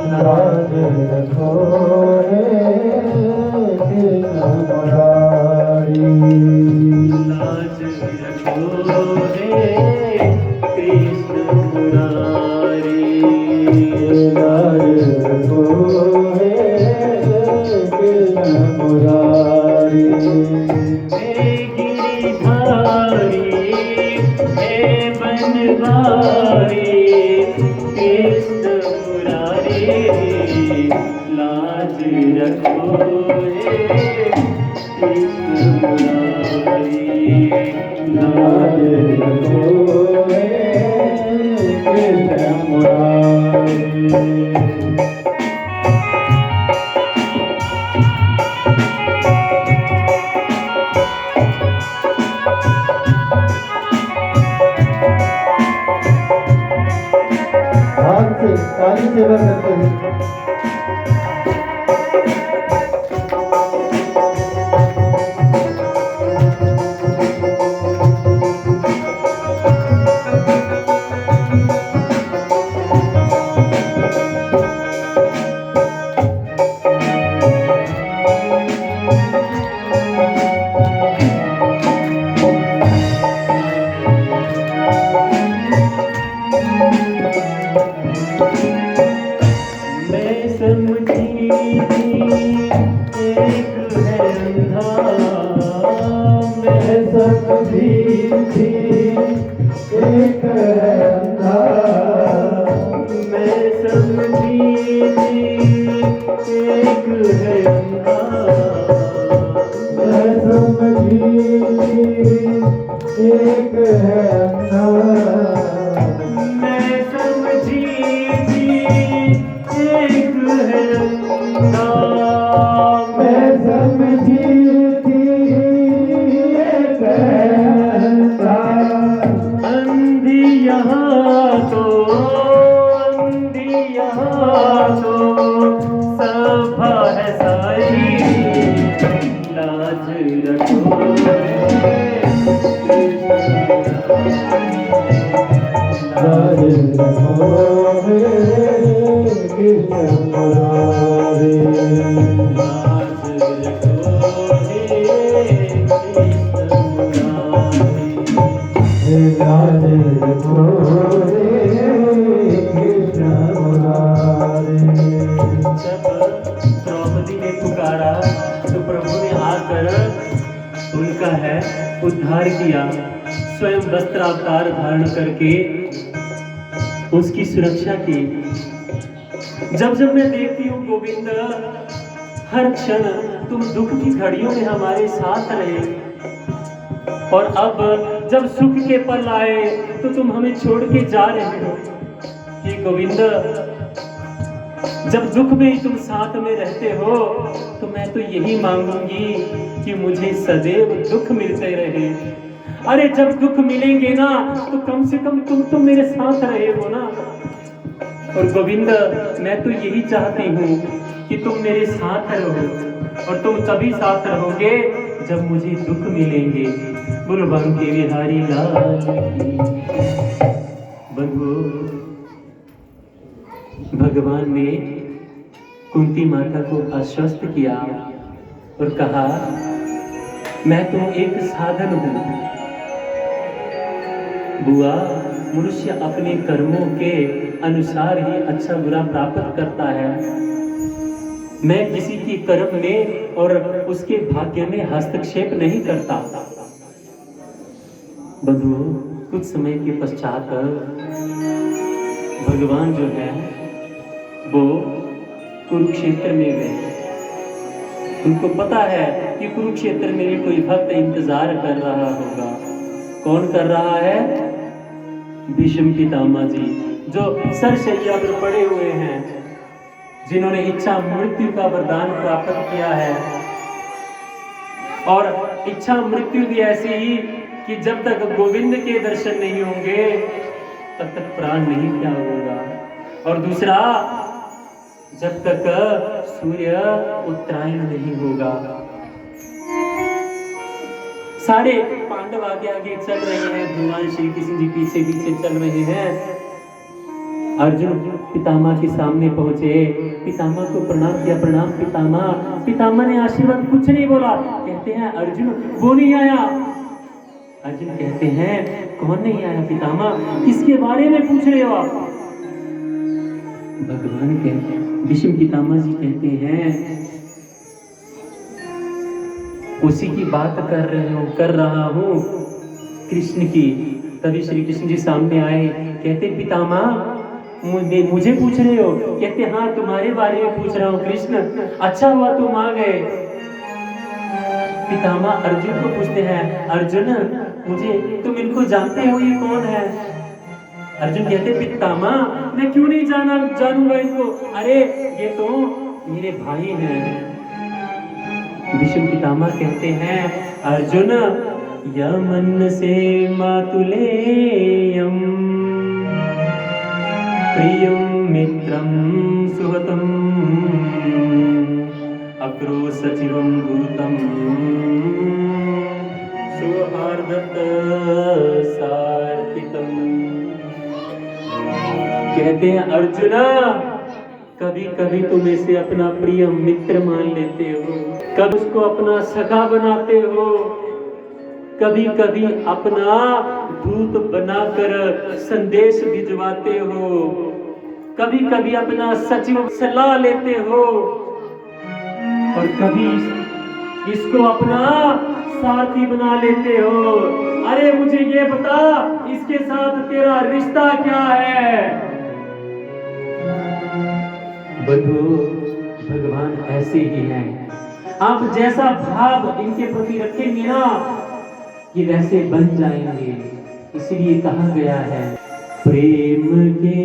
लाज रखो रे कृष्ण मुरारी। लाज रखो रे कृष्ण मुरारी। लाज रखो रे कृष्ण मुरारी। हे गिरिधारी हे बनवारी कृष्ण मुरारी। लाज रखो रे कृष्ण मुरारी। लाज रखो रे कृष्ण मुरारी। भाग से काली सेवा करते हैं। मैं समझी एक है अंधा। मैं समझी थी एक है अंधा। मैं समझी एक है अंधा। मैं समझी एक है अंधा। मैं समझी एक है अंधा। मैं समझी थी एक है अंधा। अंधी यहाँ तो सभा है सारी। लाज रखो लाज रखो रे कृष्ण मुरारी। लाज रखो लाज रखो रे कृष्ण मुरारी। जब द्रौपदी ने पुकारा तो प्रभु ने आकर उनका है उद्धार किया। स्वयं वस्त्रावतार धारण करके उसकी सुरक्षा की। जब जब मैं देखती हूँ गोविंद हर क्षण तुम दुख की घड़ियों में हमारे साथ रहे, और अब जब सुख के पल आए तो तुम हमें छोड़ के जा रहे हो। ये गोविंद जब दुख में ही तुम साथ में रहते हो तो मैं तो यही मांगूंगी कि मुझे सदैव दुख मिलते रहे। अरे जब दुख मिलेंगे ना तो कम से कम तुम तो मेरे साथ रहे हो ना। और गोविंद मैं तो यही चाहती हूँ कि तुम मेरे साथ रहो, और तुम तभी साथ रहोगे जब मुझे दुख मिलेंगे। बोलो बांके बिहारी लाल की। बंधु, भगवान ने कुंती माता को आश्वस्त किया और कहा मैं तो एक साधन हूं बुआ। मनुष्य अपने कर्मों के अनुसार ही अच्छा बुरा प्राप्त करता है। मैं किसी की कर्म में और उसके भाग्य में हस्तक्षेप नहीं करता। बंधु, कुछ समय के पश्चात भगवान जो है वो कुरुक्षेत्र में गए। उनको पता है कि कुरुक्षेत्र में कोई भक्त इंतजार कर रहा होगा। कौन कर रहा है? भीष्म पितामह जी, जो सरशैया पर पड़े हुए हैं, जिन्होंने इच्छा मृत्यु का वरदान प्राप्त किया है। और इच्छा मृत्यु भी ऐसी ही कि जब तक गोविंद के दर्शन नहीं होंगे तब तक प्राण नहीं त्याग होगा। और दूसरा, जब तक सूर्य उत्तरायण नहीं होगा। सारे पांडव आगे आगे चल रहे हैं, भगवान श्री कृष्ण जी पीछे पीछे चल रहे हैं। अर्जुन पितामह के सामने पहुंचे, पितामह को प्रणाम किया, प्रणाम पितामह। पितामह ने आशीर्वाद कुछ नहीं बोला। कहते हैं अर्जुन वो नहीं आया। अर्जुन कहते हैं कौन नहीं आया पितामह, किसके बारे में पूछ रहे हो आप? भगवान कहते हैं, भीष्म पितामह जी कहते हैं उसी की बात कर रहा हूँ कृष्ण की। तभी श्री कृष्ण जी सामने आए, कहते पितामह मुझे पूछ रहे हो? कहते हाँ तुम्हारे बारे में पूछ रहा हूँ कृष्ण, अच्छा हुआ तुम आ गए। पितामह अर्जुन को पूछते हैं, अर्जुन तुम इनको जानते हो, ये कौन है? अर्जुन कहते पितामह मैं क्यों नहीं जानूंगा इनको, अरे ये तो मेरे भाई हैं। भीष्म पितामह कहते हैं अर्जुन यमन से मातुलेयम प्रियम मित्रम सुहतम अक्रो सचिवम भूतम सुहार्दत सार्थिकम। कहते हैं अर्जुना कभी कभी तुम इसे अपना प्रिय मित्र मान लेते हो, कभी उसको अपना सखा बनाते हो, कभी कभी अपना दूत बनाकर संदेश भिजवाते हो, कभी कभी अपना सचिव सलाह लेते हो, और कभी इसको अपना साथी बना लेते हो। अरे मुझे ये बता इसके साथ तेरा रिश्ता क्या है? बधू भगवान ऐसे ही हैं, आप जैसा भाव इनके प्रति रखेंगे ना ये वैसे बन जाएंगे। इसलिए कहा गया है प्रेम के